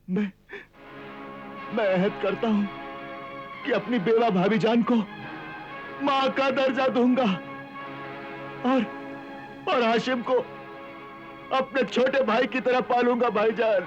मैं मैं अहद करता हूं कि अपनी बेवा भाभी जान को मां का दर्जा दूंगा और हाशिम को अपने छोटे भाई की तरह पालूंगा भाईजान।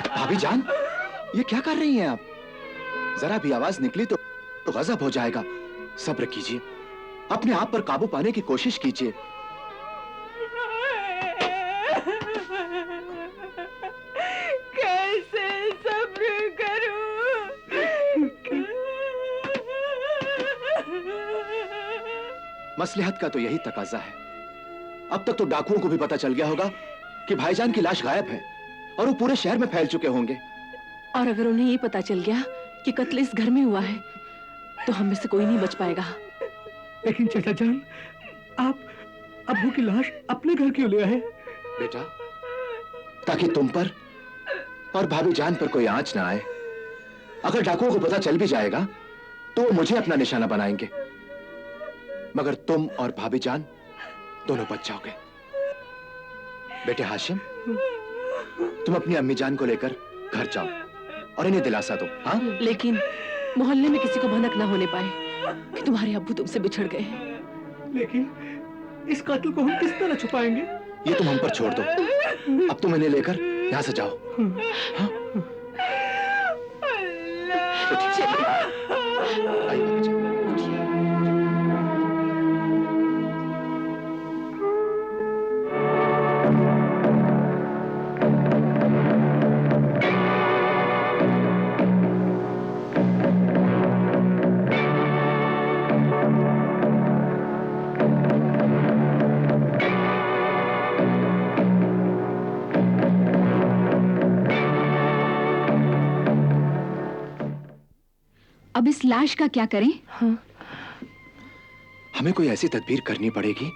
भाभी जान, ये क्या कर रही हैं आप? जरा भी आवाज निकली तो गजब हो जाएगा। सब्र कीजिए, अपने आप पर काबू पाने की कोशिश कीजिए। कैसे सब्र करूं? मसलहत का तो यही तकाजा है। अब तक तो डाकुओं को भी पता चल गया होगा कि भाईजान की लाश गायब है और वो पूरे शहर में फैल चुके होंगे। और अगर उन्हें ये पता चल गया कि कत्ल इस घर में हुआ है तो हम में से कोई नहीं बच पाएगा। लेकिन चाचा जान, आप अब्बू की लाश अपने घर क्यों ले आए? बेटा, ताकि तुम पर और भाभी जान पर कोई आंच ना आए। अगर डाकुओं को पता चल भी जाएगा तो वो मुझे अपना निशाना बनाएंगे, मगर तुम और भाभी जान दोनों बच जाओगे। बेटे हाशिम, तुम अपनी अम्मी जान को लेकर घर जाओ और इन्हें दिलासा दो। हाँ? लेकिन मोहल्ले में किसी को भनक ना होने पाए कि तुम्हारे अब्बू तुमसे बिछड़ गए। लेकिन इस कातिल को हम किस तरह छुपाएंगे? ये तुम हम पर छोड़ दो। अब तुम इन्हें लेकर यहाँ से जाओ। हाँ? आइए भाभी जान। अब इस लाश का क्या करें? हाँ, हमें कोई ऐसी तदबीर करनी पड़ेगी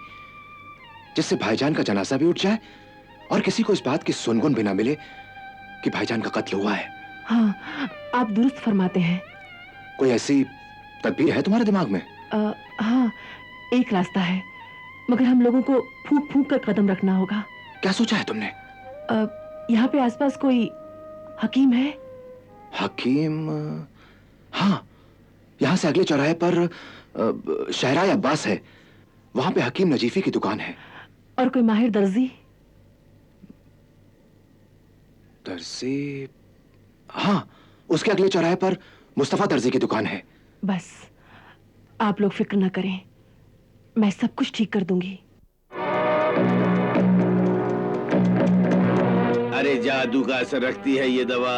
जिससे भाईजान का जनाजा भी उठ जाए और किसी को इस बात की सुनगुन भी ना मिले कि भाईजान का कत्ल हुआ है। हाँ, आप दुरुस्त फरमाते हैं। कोई ऐसी तदबीर है तुम्हारे दिमाग में? हाँ, एक रास्ता है, मगर हम लोगों को फूंक फूंक कर कदम रखना होगा। क्या सोचा है तुमने? यहाँ पे आसपास कोई हकीम है? हकीम? हाँ, यहाँ से अगले चौराहे पर शहरा अब्बास है, वहां पे हकीम नजीफी की दुकान है। और कोई माहिर दर्जी? दर्जी? हाँ, उसके अगले चौराहे पर मुस्तफा दर्जी की दुकान है। बस आप लोग फिक्र न करें, मैं सब कुछ ठीक कर दूंगी। अरे जादू का असर रखती है ये दवा,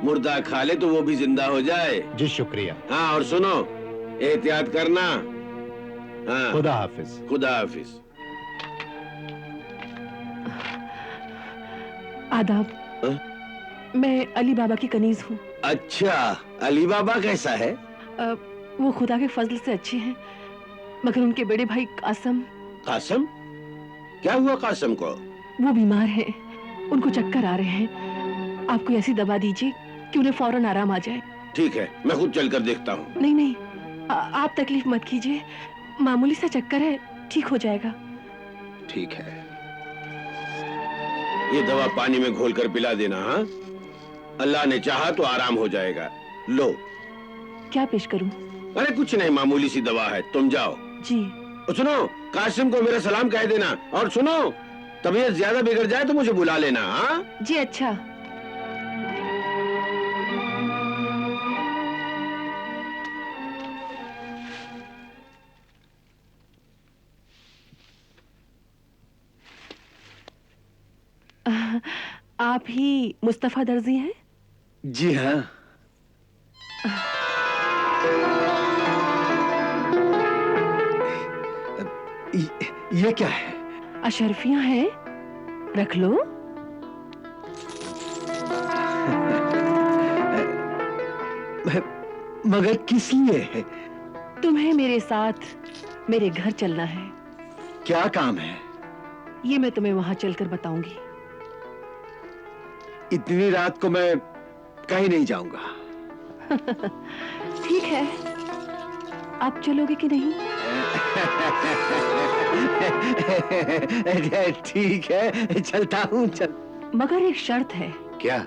मुर्दा खा ले तो वो भी जिंदा हो जाए। जी शुक्रिया। हाँ, और सुनो, एहतियात करना। हाँ, खुदा हाफिज। खुदा हाफिज। आदाब। मैं अली बाबा की कनीज हूँ। अच्छा, अली बाबा कैसा है? वो खुदा के फजल से अच्छे हैं, मगर उनके बड़े भाई कासम। कासम? क्या हुआ कासम को? वो बीमार हैं, उनको चक्कर आ रहे हैं। आप कोई ऐसी दवा दीजिए कि उन्हें फौरन आराम आ जाए। ठीक है, मैं खुद चलकर देखता हूँ। नहीं नहीं, आप तकलीफ मत कीजिए, मामूली सा चक्कर है, ठीक हो जाएगा। ठीक है। ये दवा पानी में घोलकर पिला देना। हाँ, अल्लाह ने चाहा तो आराम हो जाएगा। लो। क्या पेश करूं? अरे कुछ नहीं, मामूली सी दवा है, तुम जाओ। जी। सुनो, कासिम को मेरा सलाम कह देना, और सुनो, तबीयत ज्यादा बिगड़ जाए तो मुझे बुला लेना। हाँ जी, अच्छा। आप ही मुस्तफा दर्जी हैं? जी हाँ। ये क्या है? अशरफियां हैं, रख लो। मगर किस लिए है? तुम्हें मेरे साथ मेरे घर चलना है। क्या काम है? ये मैं तुम्हें वहां चलकर बताऊंगी। इतनी रात को मैं कहीं नहीं जाऊंगा। ठीक है, आप चलोगे कि नहीं? ठीक है, चलता हूँ। चल। मगर एक शर्त है। क्या?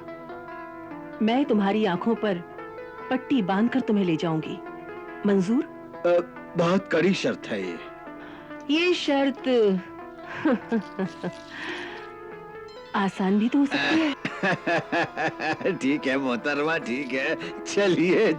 मैं तुम्हारी आंखों पर पट्टी बांधकर तुम्हें ले जाऊंगी, मंजूर? बहुत कड़ी शर्त है ये शर्त आसान भी तो हो सकती है। ठीक है मोहतरमा, ठीक है, चलिए।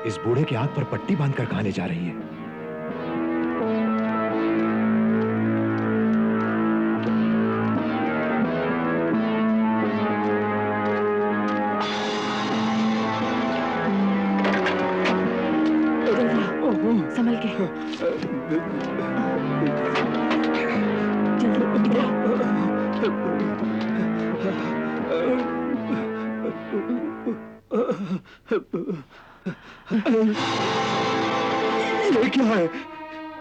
इस बूढ़े की आंख पर पट्टी बांधकर कहां ले जा रही है? संभल के। जल्दी ये क्या है?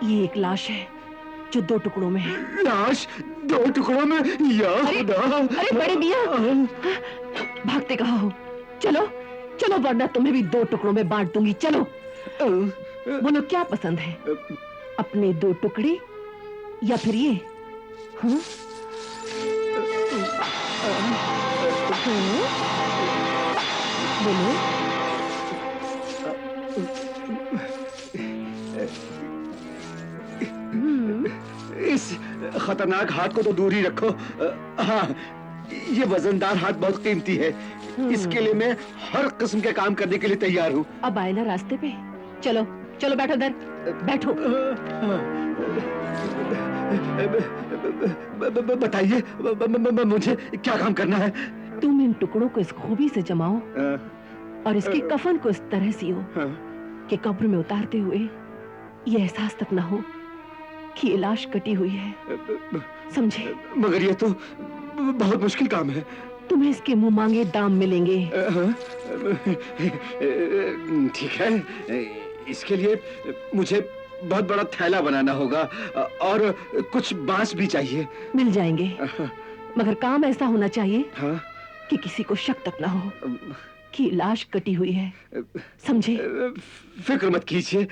ये एक लाश है जो 2 टुकड़ों में है। लाश 2 टुकड़ों में? या खुदा! अरे बड़े मियां, भागते कहाँ हो? चलो चलो, वरना तुम्हें भी 2 टुकड़ों में बांट दूंगी। चलो। बोलो क्या पसंद है, अपने 2 टुकड़े या फिर ये? हाँ? बोलो। इस खतरनाक हाथ को तो दूर ही रखो। हाँ, ये वजनदार हाथ बहुत कीमती है। इसके लिए मैं हर किस्म के काम करने के लिए तैयार हूँ। अब आए ना रास्ते पे, चलो चलो बैठो इधर, बैठो। बताइए मुझे क्या काम करना है? तुम इन टुकड़ों को इस खूबी से जमाओ और इसके कफन को इस तरह सियो कि कब्र में उतारते हुए ये एहसास तक ना हो कि ये लाश कटी हुई है, समझे? मगर ये तो बहुत मुश्किल काम है। तुम्हें इसके मुंह मांगे दाम मिलेंगे। ठीक है, इसके लिए मुझे बहुत बड़ा थैला बनाना होगा और कुछ बांस भी चाहिए। मिल जाएंगे, मगर काम ऐसा होना चाहिए हाँ? कि किसी को शक तक ना हो कि लाश कटी हुई है, समझे? फिक्र मत कीजिए,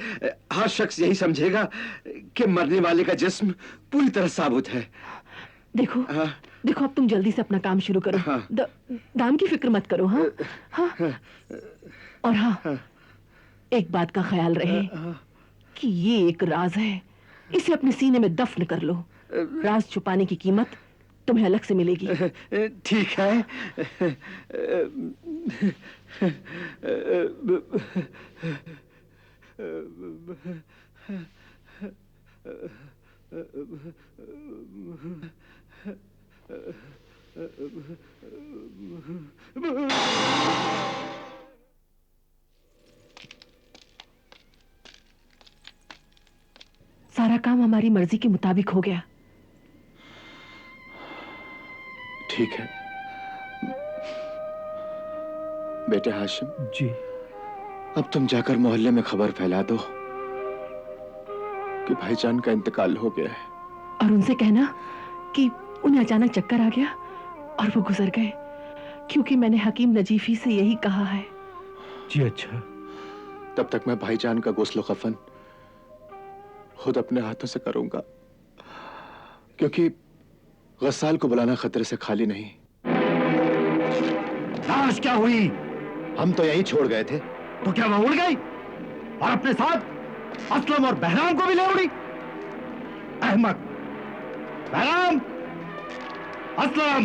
हर शख्स यही समझेगा कि मरने वाले का जिस्म पूरी तरह साबुत है। देखो देखो, अब तुम जल्दी से अपना काम शुरू करो। हाँ। दाम की फिक्र मत करो। हाँ हाँ, और हाँ, एक बात का ख्याल रहे कि ये एक राज है, इसे अपने सीने में दफन कर लो। राज छुपाने की कीमत तुम्हें अलग से मिलेगी। ठीक है। सारा काम हमारी मर्जी के मुताबिक हो गया। ठीक है बेटे हाशिम जी। अब तुम जाकर मोहल्ले में खबर फैला दो कि भाईजान का इंतकाल हो गया है। और उनसे कहना कि उन्हें अचानक चक्कर आ गया और वो गुजर गए, क्योंकि मैंने हकीम नजीफी से यही कहा है। जी अच्छा। तब तक मैं भाईजान का गुस्ल कफन खुद अपने हाथों से करूंगा, क्योंकि गस्साल को बुलाना खतरे से खाली नहीं। लाश क्या हुई? हम तो यहीं छोड़ गए थे। तो क्या वह उड़ गई और अपने साथ असलम और बहराम को भी ले उड़ी? अहमद! बहराम! असलम!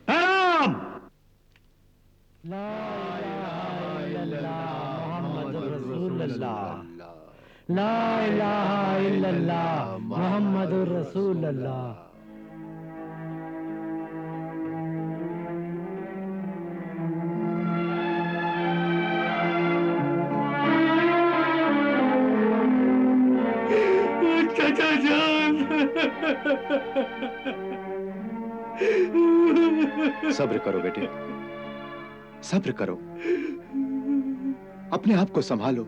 बहराम! ला इलाहा इल्लल्लाह मुहम्मदुर रसूलुल्लाह। ला इलाहा इल्लल्लाह मुहम्मदुर रसूलुल्लाह। चाचा जान! सब्र करो बेटे, सब्र करो, अपने आप को संभालो।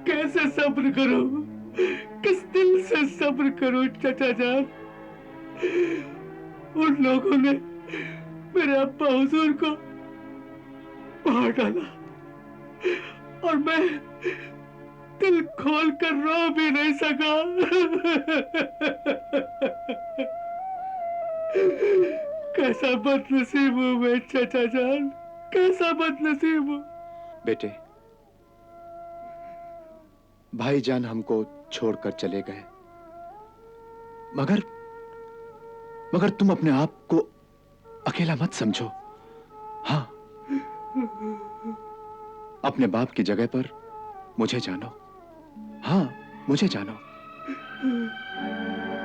कैसे सब्र करूं? किस दिल से सब्र करूं चाचा जान? उन लोगों ने मेरे अब्बा हुजूर को मार डाला और मैं दिल खोल कर रो भी नहीं सका। कैसा बदनसीब हूं मैं चाचा जान, कैसा बदनसीब हूं। बेटे, भाईजान हमको छोड़कर चले गए, मगर तुम अपने आप को अकेला मत समझो। हाँ, अपने बाप की जगह पर मुझे जानो। हाँ, मुझे जानो।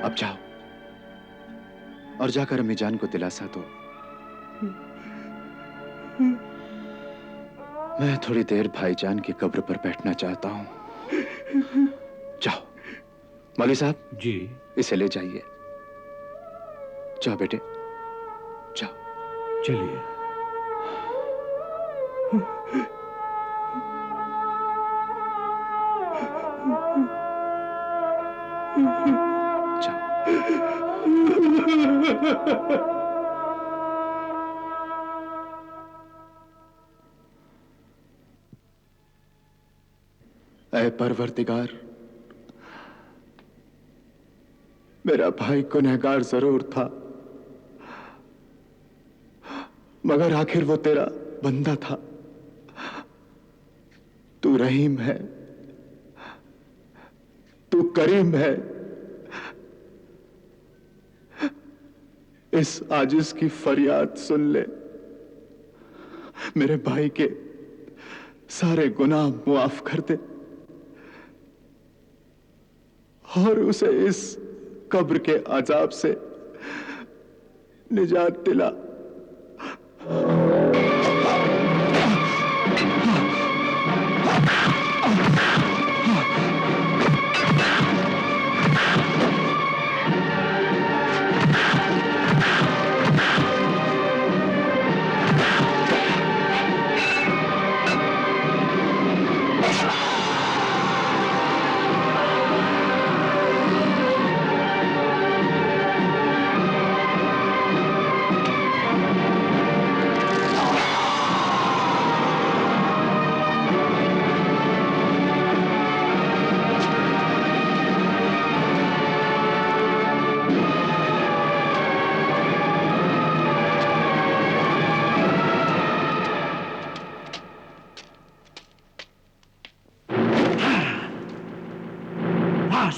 अब जाओ और जाकर अम्मी जान को दिलासा दो। मैं थोड़ी देर भाईजान की कब्र पर बैठना चाहता हूं। जाओ मौलवी साहब, जी। इसे ले जाइए। जाओ बेटे, जाओ। चलिए। ऐ परवरदिगार, मेरा भाई गुनहगार जरूर था, मगर आखिर वो तेरा बंदा था। तू रहीम है, तू करीम है। इस आजिज की फरियाद सुन ले। मेरे भाई के सारे गुनाह मुआफ कर दे और उसे इस कब्र के अजाब से निजात दिला।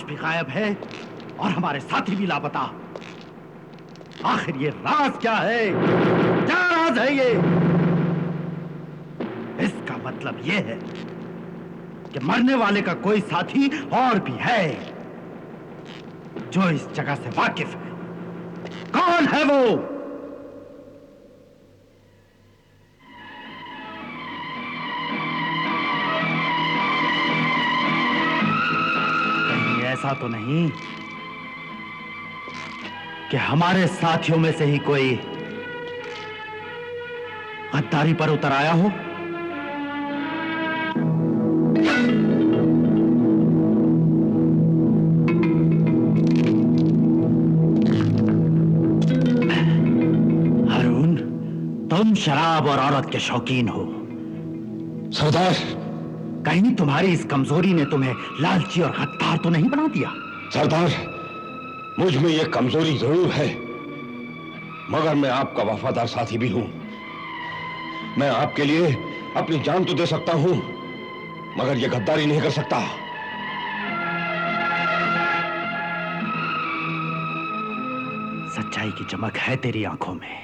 भी गायब है और हमारे साथी भी लापता। आखिर ये राज क्या है? क्या राज है ये? इसका मतलब ये है कि मरने वाले का कोई साथी और भी है जो इस जगह से वाकिफ है। कौन है वो? ऐसा तो नहीं कि हमारे साथियों में से ही कोई गद्दारी पर उतर आया हो? हारून, तुम शराब और औरत के शौकीन हो। सरदार, कहीं तुम्हारी इस कमजोरी ने तुम्हें लालची और गद्दार तो नहीं बना दिया? सरदार, मुझ में यह कमजोरी जरूर है, मगर मैं आपका वफादार साथी भी हूं। मैं आपके लिए अपनी जान तो दे सकता हूं, मगर यह गद्दारी नहीं कर सकता। सच्चाई की चमक है तेरी आंखों में।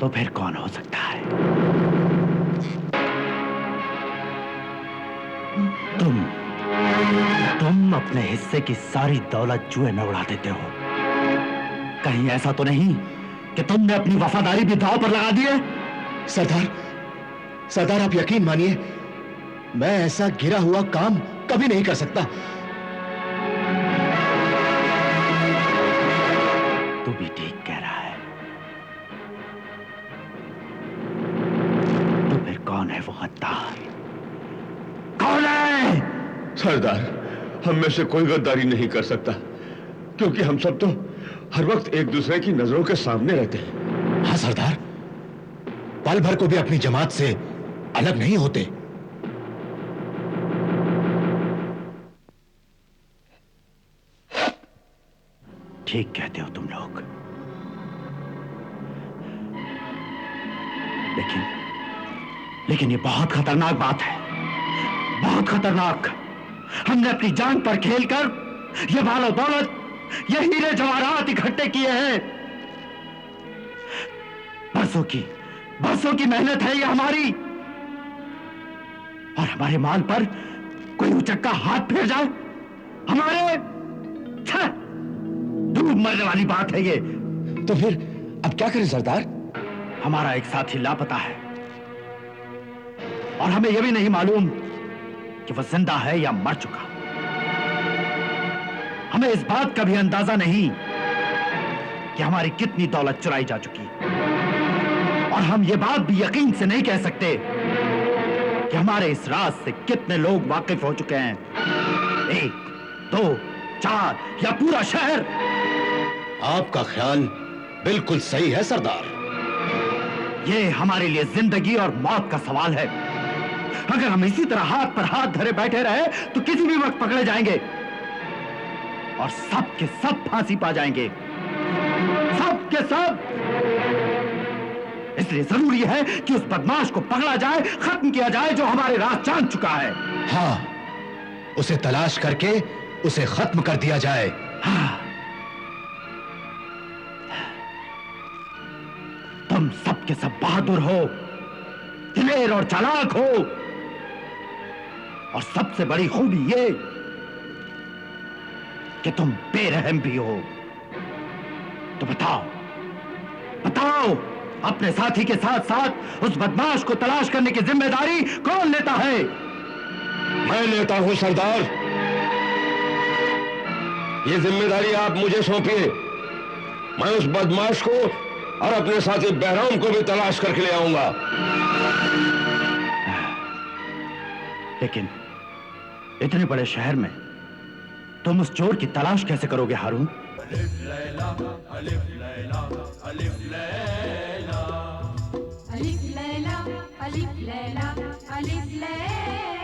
तो फिर कौन हो सकता है? तुम अपने हिस्से की सारी दौलत जुए में उड़ा देते हो। कहीं ऐसा तो नहीं कि तुमने अपनी वफादारी भी दांव पर लगा दी है? सरदार आप यकीन मानिए, मैं ऐसा गिरा हुआ काम कभी नहीं कर सकता। तू भी ठीक कह रहा है। तो फिर कौन है वो गद्दार? कौन है? सरदार, हम में से कोई गद्दारी नहीं कर सकता, क्योंकि हम सब तो हर वक्त एक दूसरे की नजरों के सामने रहते हैं। हाँ सरदार, पल भर को भी अपनी जमात से अलग नहीं होते। ठीक कहते हो तुम लोग, लेकिन ये बहुत खतरनाक बात है, बहुत खतरनाक। हमने अपनी जान पर खेलकर ये मालो दौलत, ये हीरे जवाहरात इकट्ठे किए हैं। बरसों की मेहनत है ये हमारी, और हमारे माल पर कोई उचक्का हाथ फेर जाए, हमारे डूब मरने वाली बात है ये। तो फिर अब क्या करें सरदार? हमारा एक साथी लापता है और हमें यह भी नहीं मालूम कि वह जिंदा है या मर चुका। हमें इस बात का भी अंदाजा नहीं कि हमारी कितनी दौलत चुराई जा चुकी, और हम ये बात भी यकीन से नहीं कह सकते कि हमारे इस राज से कितने लोग वाकिफ हो चुके हैं। 1, 2, 4 या पूरा शहर। आपका ख्याल बिल्कुल सही है सरदार। ये हमारे लिए जिंदगी और मौत का सवाल है। अगर हम इसी तरह हाथ पर हाथ धरे बैठे रहे तो किसी भी वक्त पकड़े जाएंगे और सब के सब फांसी पा जाएंगे, सब के सब। इसलिए जरूरी है कि उस बदमाश को पकड़ा जाए, खत्म किया जाए जो हमारे राज जान चुका है। हाँ, उसे तलाश करके उसे खत्म कर दिया जाए। हाँ। तुम सब के सब बहादुर हो, दिलेर और चालाक हो, और सबसे बड़ी खूबी ये कि तुम बेरहम भी हो। तो बताओ, बताओ, अपने साथी के साथ साथ उस बदमाश को तलाश करने की जिम्मेदारी कौन लेता है? मैं लेता हूं सरदार। ये जिम्मेदारी आप मुझे सौंपिए। मैं उस बदमाश को और अपने साथी बहराम को भी तलाश करके ले आऊंगा। लेकिन इतने बड़े शहर में तुम उस चोर की तलाश कैसे करोगे हारून? अलिफ लैला, अलिफ लैला, अलिफ लैला, अलिफ लैला, अलिफ लैला, अलिफ लैला।